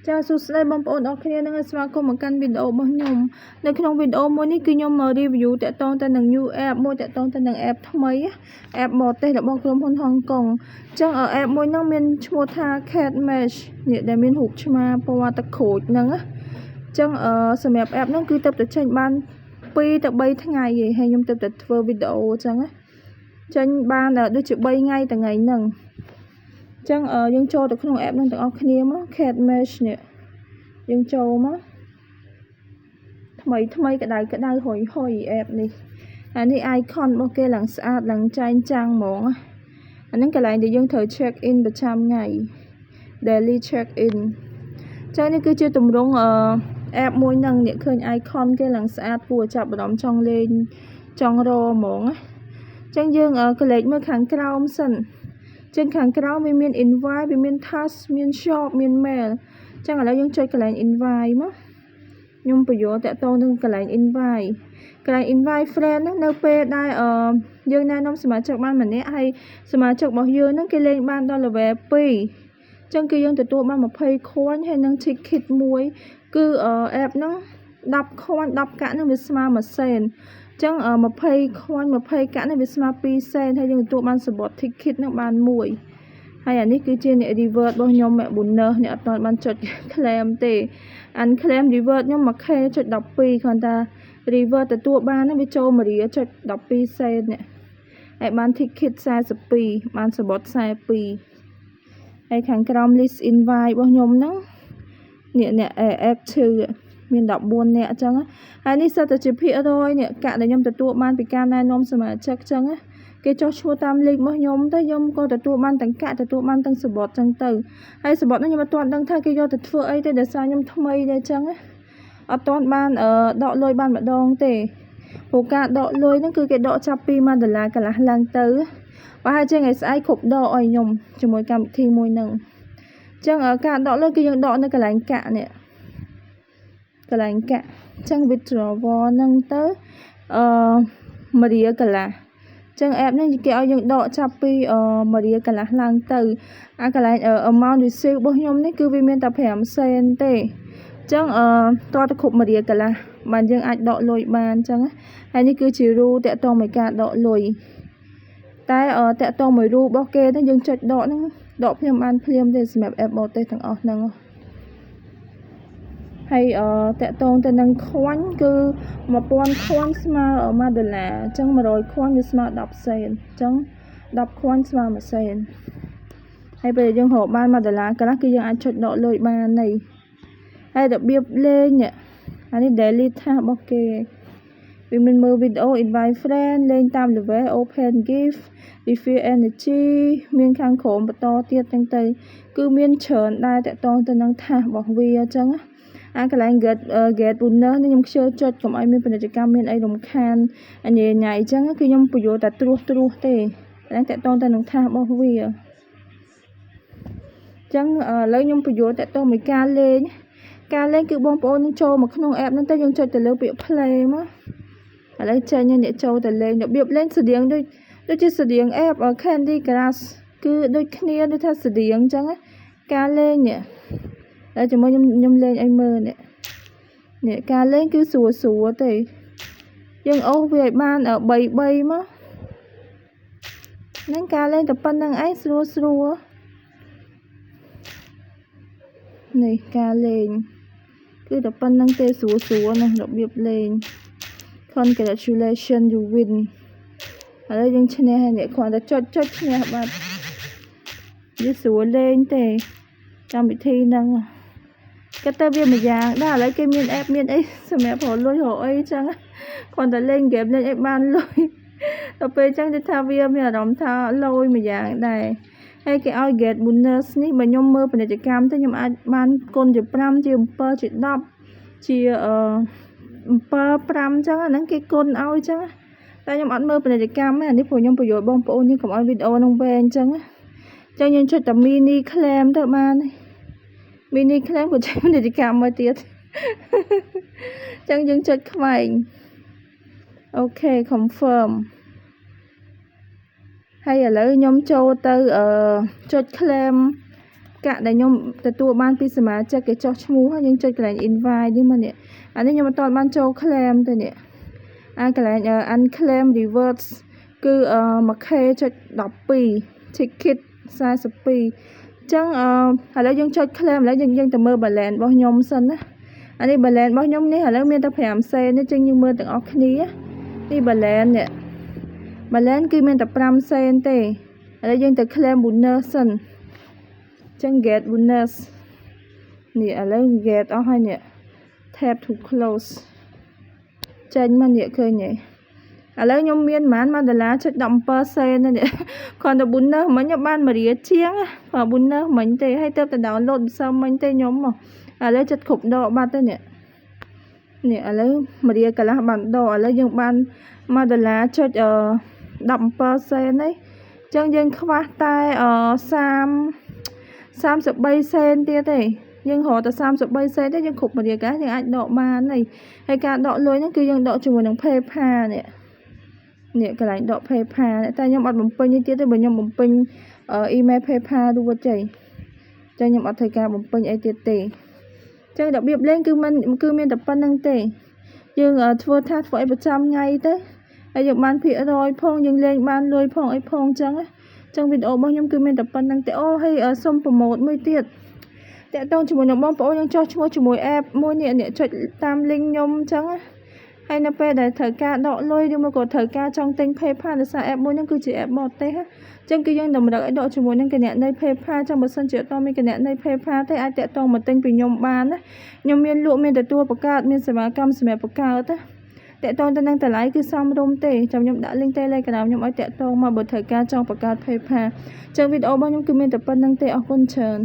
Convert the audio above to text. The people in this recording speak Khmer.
ចាសួស្តីបងប្អូនអរគ្នានឹងស្វាគមន៍មកកាន់វីដេអូរបស់ខ្ញុំនៅក្នុងវីដេអូមួយនេះគឺខ្ញុំមក review តាក់ទងទៅនឹង new app មួយតាក់ទងទៅនឹង app ថ្មី app បរទេសរបស់ក្រុមហ៊ុនហុងកុងអញ្ចឹង app មួយហ្នឹងមានឈ្មោះថា Cat Mesh នេះដែលមានរូបឆ្មាពណ៌ទឹកក្រូចហ្នឹងអញ្ចឹងសម្រាប់ app ហ្នឹងគឺទៅចេញបាន2ទៅ3ថ្ងៃឯងហើយខ្ញុំទៅធ្វើវីដេអូអញ្ចឹងចេញបានដូចជា3ថ្ងៃថ្ងៃហ្នឹងចឹងយើងចូលទៅក្នុង app ហ្នឹងទាំងអស់គ្នាមក Cat Mesh នេះយើងចូលមកថ្មីក្តៅហុយ app នេះអានេះ icon របស់គេឡើងស្អាតឡើងចែងចាំងហ្មងអាហ្នឹងកន្លែងដែលយើងត្រូវ check in ប្រចាំថ្ងៃ daily check in ចឹងនេះគឺជាទម្រង់app មួយហ្នឹងអ្នកឃើញ icon គេឡើងស្អាតគួរចាប់អារម្មណ៍ចង់លេងចង់រហ្មងចឹងយើងក្លែកមើលខាងក្រោមសិនចឹងខាងក្រោមវាមាន invite វាមាន task មាន shop មាន mail ចឹងឥឡូវយើងចុចកន្លែង invite មកខ្ញុំបញ្យល់តាក់ទងនឹងកន្លែង invite friend ហ្នឹងនៅពេលដែលយើងណែនាំសមាជិកបានម្នាក់ហើយសមាជិករបស់យើងហ្នឹងគេលេងបានដល់ level 2ចឹងគឺយើងទទួលបាន20 coin ហើយនឹង ticket មួយគឺ app ហ្នឹង10 coin 10កាក់ហ្នឹងវាស្មើ1សេនចឹង20 coin 20កាក់នេះវាស្មើ2សេនហើយយើងទទួលបានសបត់ ticket ហ្នឹងបានមួយហើយអានេះគឺជាអ្នក revert របស់ខ្ញុំ bonus អ្នកអត់បានចុច claim ទេអាន claim revert ខ្ញុំ 1k.12 គ្រាន់តែ revert ទទួលបានហ្នឹងវាចូល1រៀល.12សេននេះហើយបាន ticket 42បានសបត់42ហើយខាងក្រោម list invite របស់ខ្ញុំហ្នឹងអ្នក active មាន14នាក់អញ្ចឹងហើយនេះសិតតែជាភាគរយនេះកាក់ដែលខ្ញុំទទួលបានពីការណែនាំសមាជិកអញ្ចឹងគេចុះឈ្មោះតាមលេខរបស់ខ្ញុំទៅខ្ញុំក៏ទទួលបានទាំងកាក់ទទួលបានទាំងសបត់អញ្ចឹងទៅហើយសបត់ហ្នឹងខ្ញុំអត់ទាន់ដឹងថាគេយកទៅធ្វើអីទេដោយសារខ្ញុំថ្មីដែរអញ្ចឹងអត់ទាន់បានដកលុយបានម្ដងទេព្រោះការដកលុយហ្នឹងគឺគេដកចាប់ពី$1កន្លះឡើងទៅបើហើយជាថ្ងៃស្អែកគ្រប់ដកឲ្យខ្ញុំជាមួយកម្មវិធីមួយហ្នឹងអញ្ចឹងការដកលុយគឺយើងដកនៅកន្លែងកាក់នេះកន្លែងកាក់អញ្ចឹង withdrawal ហ្នឹងទៅ1រៀលកន្លះចឹង app នេះគេឲ្យយើងដកចាប់ពី1រៀលកន្លះឡើងទៅអាកន្លែង amount receive របស់ខ្ញុំនេះគឺវាមានតែ5សេនទេចឹងតើទៅគ្រប់1រៀលកន្លះបានយើងអាចដកលុយបានចឹងហើយនេះគឺជា rule តាក់ទងមួយការដកលុយតែតាក់ទងមួយ rule របស់គេហ្នឹងយើងចុចដកហ្នឹងដកភ្លាមបានភ្លាមទេសម្រាប់ app បរទេសទាំងអស់ហ្នឹងហើយតាក់ទងទៅនឹង coin គឺ1000 coin ស្មើ$1អញ្ចឹង100 coin វាស្មើ10សេនអញ្ចឹង10 coin ស្មើ1សេនហើយពេលយើងរកបាន$1កន្លះគឺយើងអាចចុចដកលុយបានហើយហើយរបៀបលេងនេះអានេះ daily task របស់គេវាមានមើលវីដេអូ invite friend លេងតាម level open gift refill energy មានខាងក្រោមបន្តទៀតចឹងទៅគឺមានច្រើនដែរតាក់ទងទៅនឹង task របស់វាអញ្ចឹងអាកន្លែង get bonus នេះខ្ញុំខ្ជិលចុចកុំឲ្យមានពាណិជ្ជកម្មមានអីរំខានអញញ៉ៃអញ្ចឹងគឺខ្ញុំបញ្យល់តែត្រួសទេតែតាក់ទងទៅនឹង task របស់វាអញ្ចឹងឥឡូវខ្ញុំបញ្យល់តាក់ទងមួយការលេងគឺបងប្អូននឹងចូលមកក្នុង app ហ្នឹងទៅយើងចុចទៅលើពាក្យ play មកឥឡូវចេញអ្នកចូលទៅលេងរបៀបលេងស្តៀងដូចជាស្តៀង app Candy Crush គឺដូចគ្នាដូចថាស្តៀងអញ្ចឹងការលេងនេះហើយជាមួយខ្ញុំលេងឲ្យមើលនេះការលេងគឺស្រួលទេយើងអូសវាឲ្យបាន3មកហ្នឹងការលេងតែប៉ុណ្្នឹងឯងស្រួលនេះការលេងគឺតែប៉ុណ្្នឹងទេស្រួលណាស់របៀបលេង Congratulations you win ឥឡូវយើងឈ្នះហើយអ្នកគ្រាន់តែចុចឈ្នះបាត់វាស្រួលលេងទេកម្មវិធីហ្នឹងគេទៅវាមួយយ៉ាងដែរឥឡូវគេមាន app មានអីសម្រាប់រកលុយរកអីចឹងគ្រាន់តែលេងហ្គេមលេងឲ្យបានលុយដល់ពេលចឹងគេថាវាមានអារម្មណ៍ថាលុយមួយយ៉ាងដែរហើយគេឲ្យ get bonus នេះបើខ្ញុំមើលពាណិជ្ជកម្មទៅខ្ញុំអាចបានគុណជា5ជា7ជា10ជា7 5ចឹងអាហ្នឹងគេគុណឲ្យចឹងតែខ្ញុំអត់មើលពាណិជ្ជកម្មទេអានេះព្រោះខ្ញុំបញ្យល់បងប្អូនយើងកុំឲ្យវីដេអូហ្នឹងវែងចឹងយើងចុចតែ mini claim ទៅបានmini claim ក៏ចេញពាណិជ្ជកម្មមកទៀតចឹងយើងចុចខ្វែងអូខេ confirm ហើយឥឡូវខ្ញុំចូលទៅចុច claim កាក់ដែលខ្ញុំទទួលបានពីសមាជិកគេចុះឈ្មោះហើយយើងចុចកន្លែង invite នេះមកនេះអានេះខ្ញុំអត់ទាន់បានចូល claim ទេនេះកន្លែង unclaim rewards គឺ 1k.12 ticket 42 ចឹងឥឡូវយើងចុច claim ឥឡូវយើងទៅមើល balance របស់ខ្ញុំសិនណាអានេះ balance របស់ខ្ញុំនេះឥឡូវមានតែ5សេនទេចឹងយើងមើលទាំងអស់គ្នានេះ balance នេះ balance គឺមានតែ5សេនទេឥឡូវយើងទៅ claim bonus សិនចឹង get bonus នេះឥឡូវ get អស់ហើយនេះ tap to close ចេញមកនេះឃើញទេឥឡូវខ្ញុំមានប្រហែល$1.17សេននេះគ្រាន់តែ bonus មិញបាន1រៀលជាងបើ bonus មិញទេហើយទៅតែ download ម្សិលមិញទេខ្ញុំមកឥឡូវចិត្តគ្រប់ដកបាត់ទៅនេះឥឡូវ1រៀលកន្លះបានដកឥឡូវយើងបាន$1.17សេនហើយចឹងយើងខ្វះតែ33សេនទៀតទេយើងរកតែ33សេនទេយើងគ្រប់1រៀលកន្លះយើងអាចដកបានហើយការដកលុយហ្នឹងគឺយើងដកជាមួយនឹង PayPal នេះកន្លែងដក PayPal តែខ្ញុំអត់បំពេញទេទៀតទេបើខ្ញុំបំពេញ email PayPal រួចចឹងខ្ញុំអត់ត្រូវការបំពេញអីទៀតទេចឹងរបៀបលេងគឺមានតែប៉ុណ្្នឹងទេយើងធ្វើអីប្រចាំថ្ងៃទៅហើយយើងបានភាគរយផងយើងលេងបានលុយផងអីផងចឹងវីដេអូរបស់ខ្ញុំគឺមានតែប៉ុណ្្នឹងទេអូហើយសុំប្រម៉ូទមួយទៀតតាក់ទងជាមួយនឹងបងប្អូនយើងចុះឈ្មោះជាមួយ app មួយនេះចុចតាម link ខ្ញុំចឹងហើយនៅពេលដែលត្រូវការដកលុយឬមកក៏ត្រូវការចង់ទិញ PayPal ដោយសារ app មួយហ្នឹងគឺជា app បរទេសចឹងគឺយើងតម្រូវឲ្យដកជាមួយនឹងគណនី PayPal ចឹងបើសិនជាអត់មានគណនី PayPal ទេអាចតាក់ទងមកទិញពីខ្ញុំបានណាខ្ញុំមានលក់មានទទួលបង្កើតមានសេវាកម្មសម្រាប់បង្កើតតាក់ទងទៅនឹងតម្លៃគឺសមរម្យទេចាំខ្ញុំដាក់ link Telegram ខ្ញុំឲ្យតាក់ទងមកបើត្រូវការចង់បង្កើត PayPal ចឹងវីដេអូរបស់ខ្ញុំគឺមានតែប៉ុណ្្នឹងទេអរគុណច្រើន